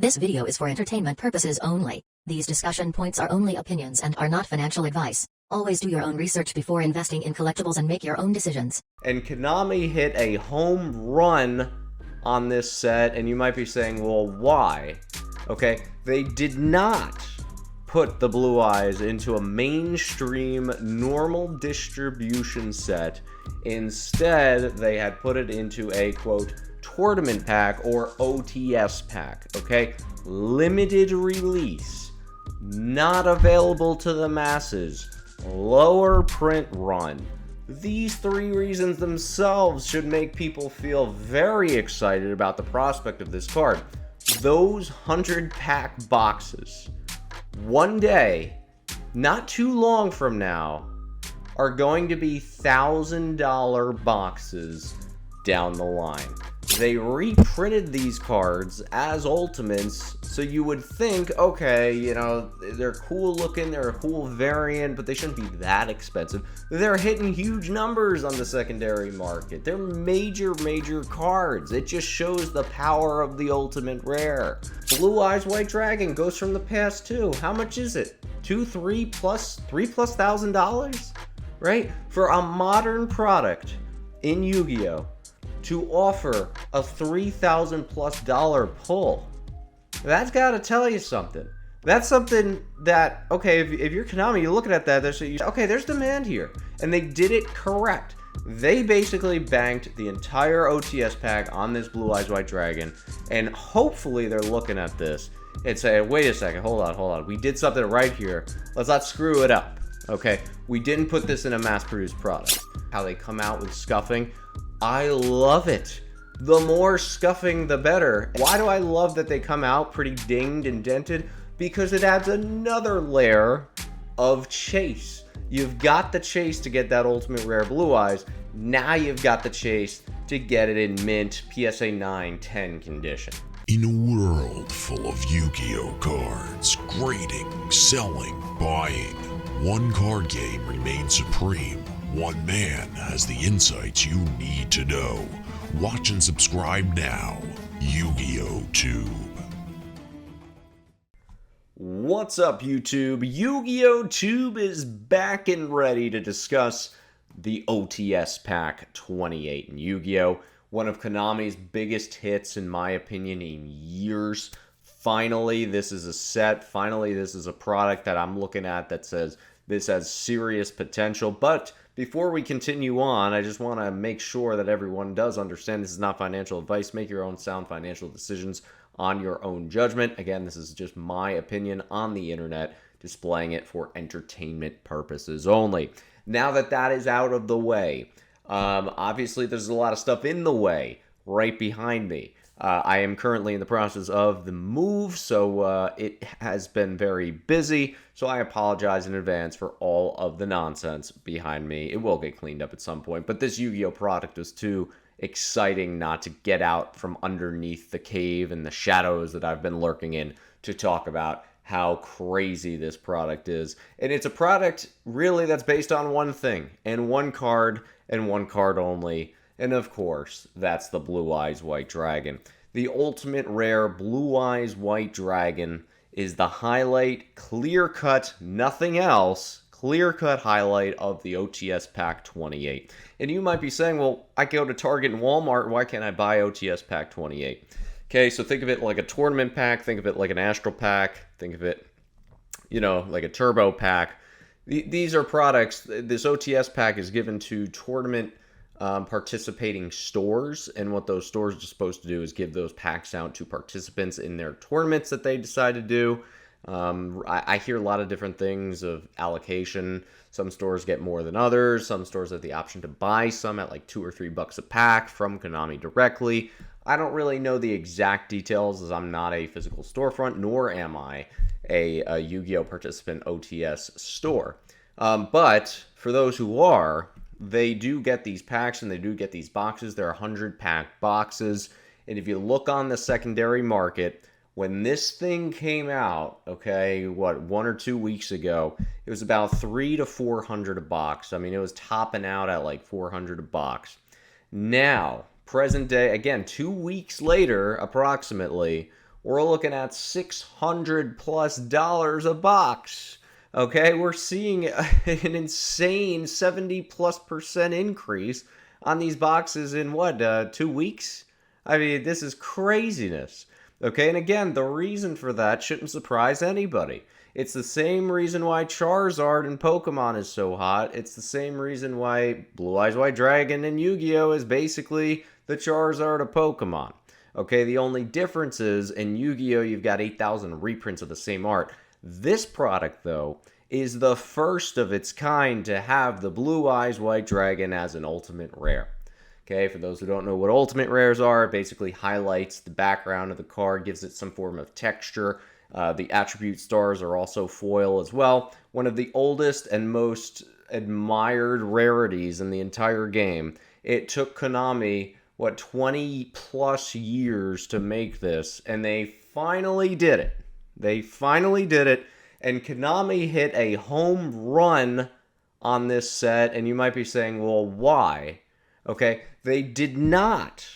This video is for entertainment purposes only. These discussion points are only opinions and are not financial advice. Always do your own research before investing in collectibles and make your own decisions. And Konami hit a home run on this set, and you might be saying, well, why? Okay, they did not put the Blue Eyes into a mainstream normal distribution set. Instead, they had put it into a, quote, tournament pack or OTS pack, okay? Limited release, not available to the masses, lower print run. These three reasons themselves should make people feel very excited about the prospect of this card. Those 100-pack boxes, one day, not too long from now, are going to be $1,000 boxes down the line. They reprinted these cards as Ultimates, so you would think, okay, you know, they're cool looking, they're a cool variant, but they shouldn't be that expensive. They're hitting huge numbers on the secondary market. They're major cards. It just shows the power of the Ultimate Rare. Blue Eyes White Dragon goes from the past too. How much is it? $3+ $1,000? Right? For a modern product in Yu-Gi-Oh! To offer a $3,000+ pull, that's got to tell you something. That's something that, okay, if you're Konami, you're looking at that, okay, there's demand here. And they did it correct. They basically banked the entire OTS pack on this Blue Eyes White Dragon, and hopefully they're looking at this and saying, wait a second, hold on. We did something right here. Let's not screw it up, okay? We didn't put this in a mass-produced product. How they come out with scuffing, I love it. The more scuffing, the better. Why do I love that they come out pretty dinged and dented? Because it adds another layer of chase. You've got the chase to get that Ultimate Rare Blue Eyes. Now you've got the chase to get it in mint PSA 9-10 condition. In a world full of Yu-Gi-Oh cards, grading, selling, buying, one card game remains supreme. One man has the insights you need to know. Watch and subscribe now. YuGiOhTube. What's up, YouTube? YuGiOhTube is back and ready to discuss the OTS Pack 28 in Yu-Gi-Oh! One of Konami's biggest hits, in my opinion, in years. Finally, this is a set. Finally, this is a product that I'm looking at that says this has serious potential. But before we continue on, I just want to make sure that everyone does understand this is not financial advice. Make your own sound financial decisions on your own judgment. Again, this is just my opinion on the internet, displaying it for entertainment purposes only. Now that that is out of the way, obviously there's a lot of stuff in the way right behind me. I am currently in the process of the move, so it has been very busy, so I apologize in advance for all of the nonsense behind me. It will get cleaned up at some point, but this Yu-Gi-Oh product is too exciting not to get out from underneath the cave and the shadows that I've been lurking in to talk about how crazy this product is. And it's a product really that's based on one thing, and one card only. And of course, that's the Blue Eyes White Dragon. The Ultimate Rare Blue Eyes White Dragon is the highlight, clear-cut, nothing else, clear-cut highlight of the OTS Pack 28. And you might be saying, well, I go to Target and Walmart, why can't I buy OTS Pack 28? Okay, so think of it like a tournament pack, think of it like an astral pack, think of it, you know, like a turbo pack. These are products, this OTS pack is given to tournament participating stores, and what those stores are supposed to do is give those packs out to participants in their tournaments that they decide to do. I hear a lot of different things of allocation. Some stores get more than others. Some stores have the option to buy some at like $2 or $3 a pack from Konami directly. I don't really know the exact details, as I'm not a physical storefront, nor am I a Yu-Gi-Oh participant OTS store. But for those who are, they do get these packs and they do get these boxes. They're 100-pack boxes. And if you look on the secondary market, when this thing came out, okay, 1 or 2 weeks ago, it was about $300 to $400 a box. I mean, it was topping out at like $400 a box. Now, present day, again, 2 weeks later, approximately, we're looking at $600+ a box. Okay, we're seeing an insane 70+% increase on these boxes in what, 2 weeks? I mean, this is craziness. Okay, and again, the reason for that shouldn't surprise anybody. It's the same reason why Charizard in Pokemon is so hot. It's the same reason why Blue Eyes White Dragon in Yu-Gi-Oh! Is basically the Charizard of Pokemon. Okay, the only difference is in Yu-Gi-Oh! You've got 8,000 reprints of the same art. This product, though, is the first of its kind to have the Blue Eyes White Dragon as an ultimate rare. Okay, for those who don't know what ultimate rares are, it basically highlights the background of the card, gives it some form of texture. The attribute stars are also foil as well. One of the oldest and most admired rarities in the entire game. It took Konami, 20+ years to make this, and they finally did it. They finally did it, and Konami hit a home run on this set, and you might be saying, well, why? Okay, they did not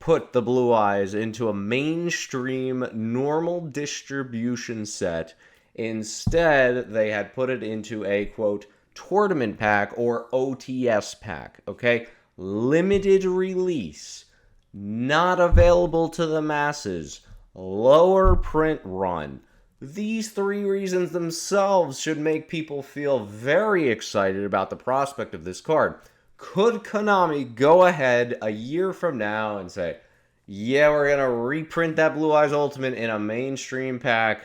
put the Blue Eyes into a mainstream normal distribution set. Instead, they had put it into a, quote, tournament pack or OTS pack, okay? Limited release, not available to the masses, lower print run. These 3 reasons themselves should make people feel very excited about the prospect of this card. Could Konami go ahead a year from now and say, yeah, we're going to reprint that Blue Eyes Ultimate in a mainstream pack?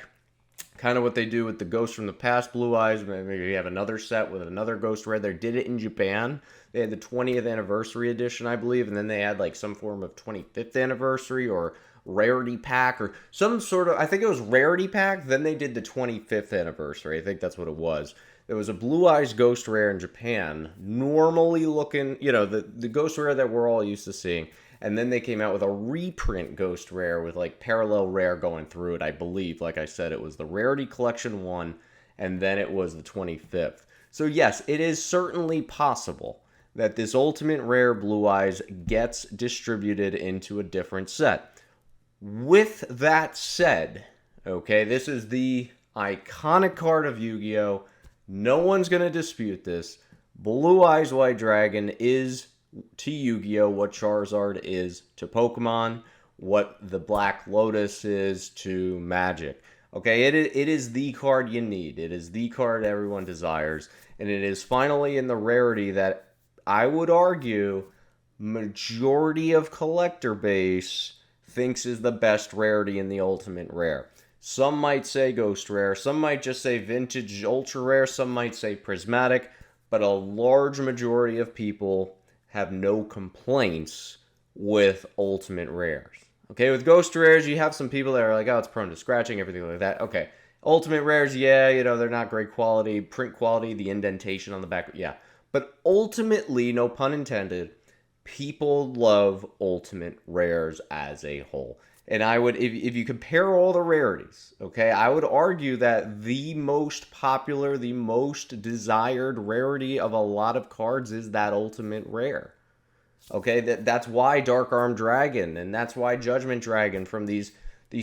Kind of what they do with the Ghost from the Past Blue Eyes. Maybe you have another set with another Ghost Rare. They did it in Japan. They had the 20th anniversary edition, I believe, and then they had like some form of 25th anniversary or rarity pack or some sort of, I think it was rarity pack. Then they did the 25th anniversary. I think that's what it was. There was a Blue Eyes Ghost Rare in Japan, normally looking, the Ghost Rare that we're all used to seeing. And then they came out with a reprint Ghost Rare with like parallel rare going through it, I believe. Like I said, it was the Rarity Collection 1, and then it was the 25th. So yes, it is certainly possible that this Ultimate Rare Blue Eyes gets distributed into a different set. With that said, okay, this is the iconic card of Yu-Gi-Oh! No one's going to dispute this. Blue Eyes White Dragon is to Yu-Gi-Oh! What Charizard is to Pokemon, what the Black Lotus is to Magic. Okay, it is the card you need. It is the card everyone desires. And it is finally in the rarity that I would argue majority of collector base thinks is the best rarity in the Ultimate Rare. Some might say Ghost Rare, some might just say Vintage Ultra Rare, some might say Prismatic, but a large majority of people have no complaints with Ultimate Rares. Okay, with Ghost Rares, you have some people that are like, oh, it's prone to scratching, everything like that. Okay, Ultimate Rares, yeah, they're not great quality. Print quality, the indentation on the back, yeah. But ultimately, no pun intended, people love Ultimate Rares as a whole. And I would, if you compare all the rarities, okay, I would argue that the most popular, the most desired rarity of a lot of cards is that Ultimate Rare. Okay, that's why Dark Arm Dragon, and that's why Judgment Dragon from these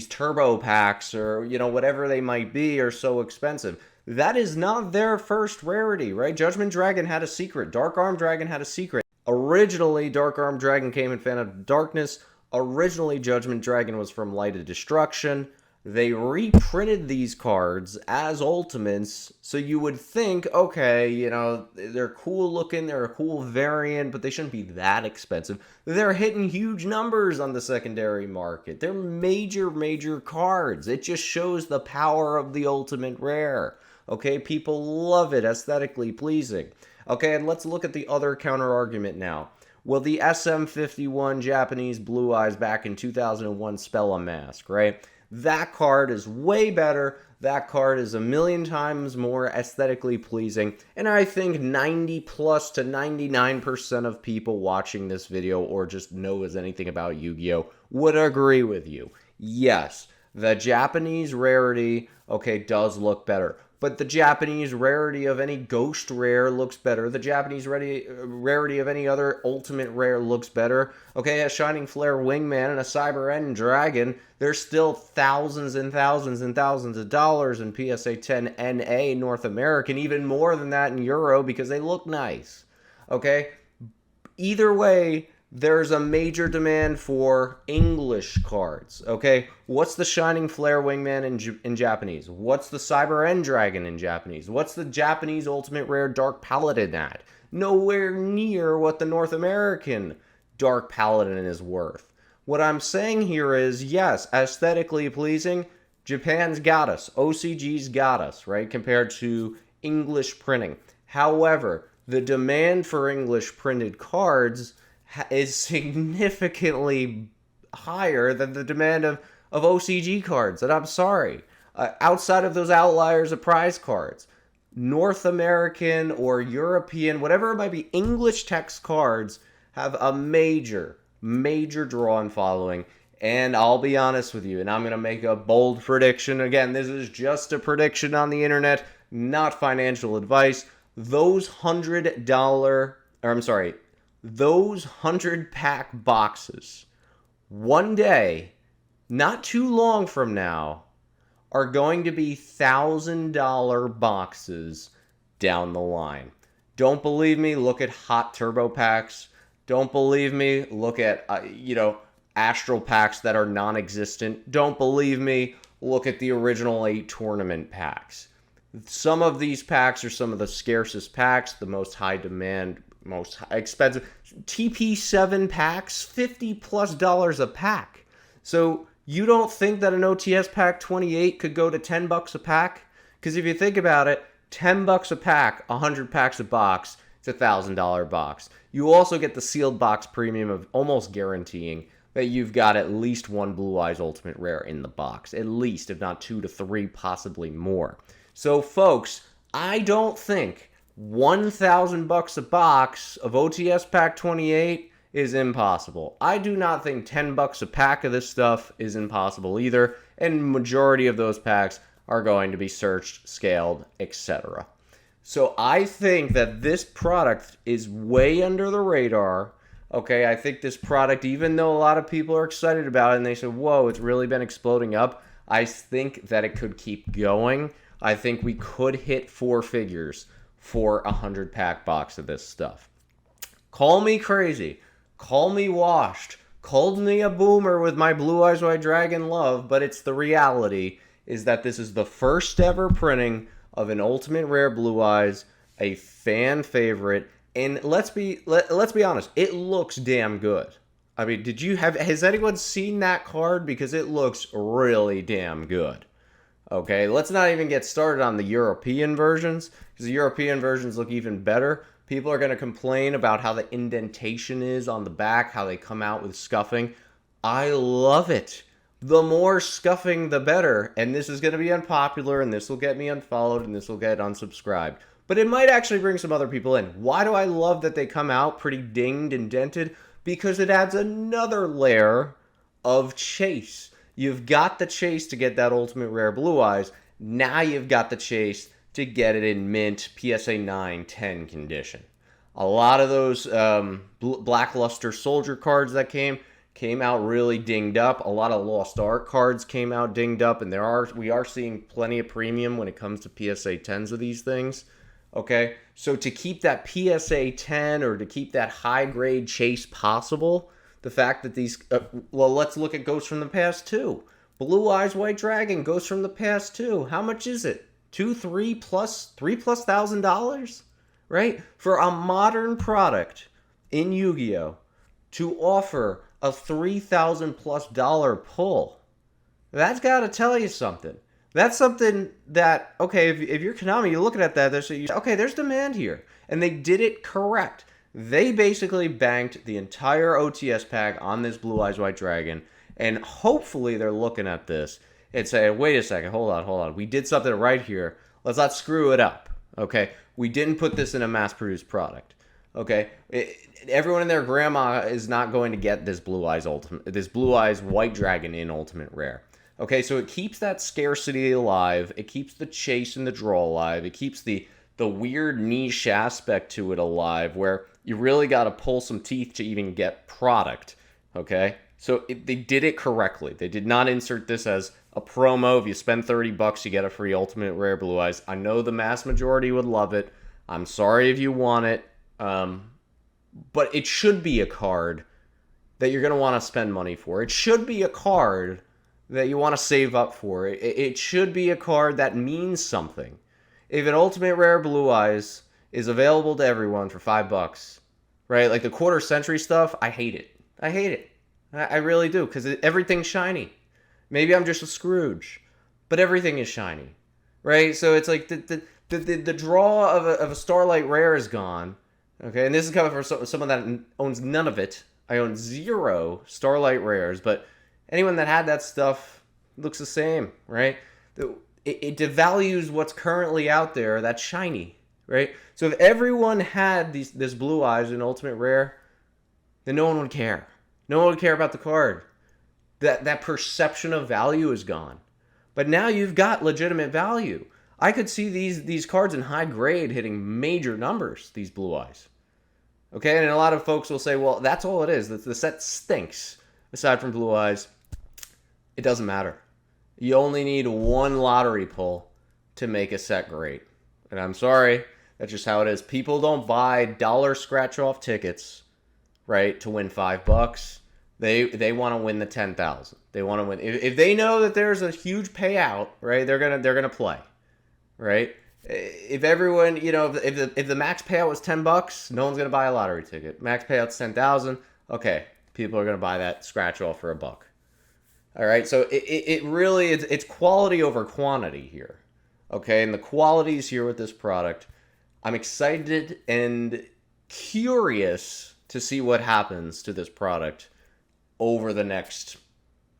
turbo packs or, whatever they might be are so expensive. That is not their first rarity, right? Judgment Dragon had a secret. Dark Arm Dragon had a secret. Originally, Dark Arm Dragon came in Phantom of Darkness. Originally, Judgment Dragon was from Light of Destruction. They reprinted these cards as Ultimates, so you would think, okay, they're cool looking, they're a cool variant, but they shouldn't be that expensive. They're hitting huge numbers on the secondary market. They're major, major cards. It just shows the power of the Ultimate Rare. Okay, people love it, aesthetically pleasing. Okay, and let's look at the other counter-argument now. Well, the SM51 Japanese Blue Eyes back in 2001 Spell Unmask, right? That card is way better. That card is a million times more aesthetically pleasing. And I think 90+ to 99% of people watching this video or just knows anything about Yu-Gi-Oh! Would agree with you. Yes, the Japanese rarity, okay, does look better. but the Japanese rarity of any ghost rare looks better. The Japanese rarity of any other ultimate rare looks better. Okay, a Shining Flare Wingman and a Cyber End Dragon, they're still thousands and thousands and thousands of dollars in PSA 10 NA North American, even more than that in Euro because they look nice. Okay, either way, there's a major demand for English cards, okay? What's the Shining Flare Wingman in Japanese? What's the Cyber End Dragon in Japanese? What's the Japanese Ultimate Rare Dark Paladin at? Nowhere near what the North American Dark Paladin is worth. What I'm saying here is, yes, aesthetically pleasing, Japan's got us. OCG's got us, right? Compared to English printing. However, the demand for English printed cards is significantly higher than the demand of OCG cards. And I'm sorry. Outside of those outliers of prize cards, North American or European, whatever it might be, English text cards have a major draw and following. And I'll be honest with you, and I'm going to make a bold prediction. Again, this is just a prediction on the internet, not financial advice. Those those 100-pack boxes, one day, not too long from now, are going to be $1,000 boxes down the line. Don't believe me? Look at hot turbo packs. Don't believe me? Look at, astral packs that are non-existent. Don't believe me? Look at the original 8 tournament packs. Some of these packs are some of the scarcest packs, the most high demand, most expensive. TP7 packs, $50+ a pack. So you don't think that an OTS pack 28 could go to $10 a pack? Because if you think about it, $10 a pack, 100 packs a box, it's a $1,000 box. You also get the sealed box premium of almost guaranteeing that you've got at least one Blue Eyes Ultimate Rare in the box. At least, if not 2 to 3, possibly more. So folks, I don't think $1,000 a box of OTS Pack 28 is impossible. I do not think $10 a pack of this stuff is impossible either, and majority of those packs are going to be searched, scaled, etc. So I think that this product is way under the radar. Okay, I think this product, even though a lot of people are excited about it and they say, whoa, it's really been exploding up, I think that it could keep going. I think we could hit 4 figures for a 100-pack box of this stuff. Call me crazy. Call me washed. Call me a boomer with my Blue Eyes White Dragon love, but it's the reality is that this is the first ever printing of an Ultimate Rare Blue Eyes, a fan favorite, and let's be honest, it looks damn good. I mean, has anyone seen that card? Because it looks really damn good. Okay, let's not even get started on the European versions, because the European versions look even better. People are going to complain about how the indentation is on the back, how they come out with scuffing. I love it. The more scuffing, the better. And this is going to be unpopular, and this will get me unfollowed, and this will get unsubscribed. But it might actually bring some other people in. Why do I love that they come out pretty dinged and dented? Because it adds another layer of chase. You've got the chase to get that Ultimate Rare Blue Eyes. Now you've got the chase to get it in mint PSA 9, 10 condition. A lot of those Blackluster Soldier cards that came out really dinged up. A lot of Lost Art cards came out dinged up, and we are seeing plenty of premium when it comes to PSA 10s of these things. Okay, so to keep that PSA 10 or to keep that high grade chase possible, the fact that these, let's look at Ghosts from the Past 2. Blue Eyes White Dragon, Ghosts from the Past 2. How much is it? $3+ $1,000, right? For a modern product in Yu-Gi-Oh to offer a $3,000+ pull, that's got to tell you something. That's something that, okay, if you're Konami, you're looking at that, okay, there's demand here. And they did it correct. They basically banked the entire OTS pack on this Blue Eyes White Dragon, and hopefully they're looking at this and saying, wait a second, hold on. We did something right here. Let's not screw it up, okay? We didn't put this in a mass-produced product, okay? Everyone and their grandma is not going to get this Blue Eyes White Dragon in Ultimate Rare. Okay, so it keeps that scarcity alive. It keeps the chase and the draw alive. It keeps the weird niche aspect to it alive where you really got to pull some teeth to even get product. Okay, so they did it correctly. They did not insert this as a promo. If you spend $30, you get a free Ultimate Rare Blue Eyes. I know the mass majority would love it. I'm sorry if you want it. But it should be a card that you're going to want to spend money for. It should be a card that you want to save up for. It should be a card that means something. If an Ultimate Rare Blue Eyes is available to everyone for $5, right? Like the quarter century stuff, I hate it. I hate it. I really do, because everything's shiny. Maybe I'm just a Scrooge, but everything is shiny, right? So it's like the draw of a Starlight Rare is gone. Okay, and this is coming from someone that owns none of it. I own 0 Starlight Rares, but anyone that had that stuff looks the same, right? It devalues what's currently out there that's shiny, right? So if everyone had this Blue Eyes in Ultimate Rare, then no one would care. No one would care about the card. That perception of value is gone. But now you've got legitimate value. I could see these cards in high grade hitting major numbers, these Blue Eyes. Okay, and a lot of folks will say, well, that's all it is. The set stinks. Aside from Blue Eyes, it doesn't matter. You only need one lottery pull to make a set great. And I'm sorry, that's just how it is. People don't buy dollar scratch-off tickets, right, to win $5. They want to win the 10,000. They want to win. If they know that there's a huge payout, right, they're gonna play, right? If everyone, if the max payout was $10, no one's gonna buy a lottery ticket. Max payout's 10,000. Okay, people are gonna buy that scratch off for $1. All right, so it really it's quality over quantity here. Okay, and the quality's here with this product. I'm excited and curious to see what happens to this product over the next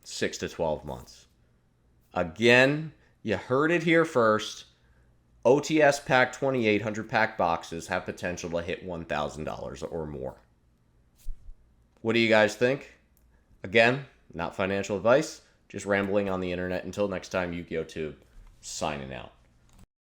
6 to 12 months. Again, you heard it here first. OTS Pack 28 100-pack boxes have potential to hit $1,000 or more. What do you guys think? Again, not financial advice, just rambling on the internet. Until next time, YuGiOhTube, signing out.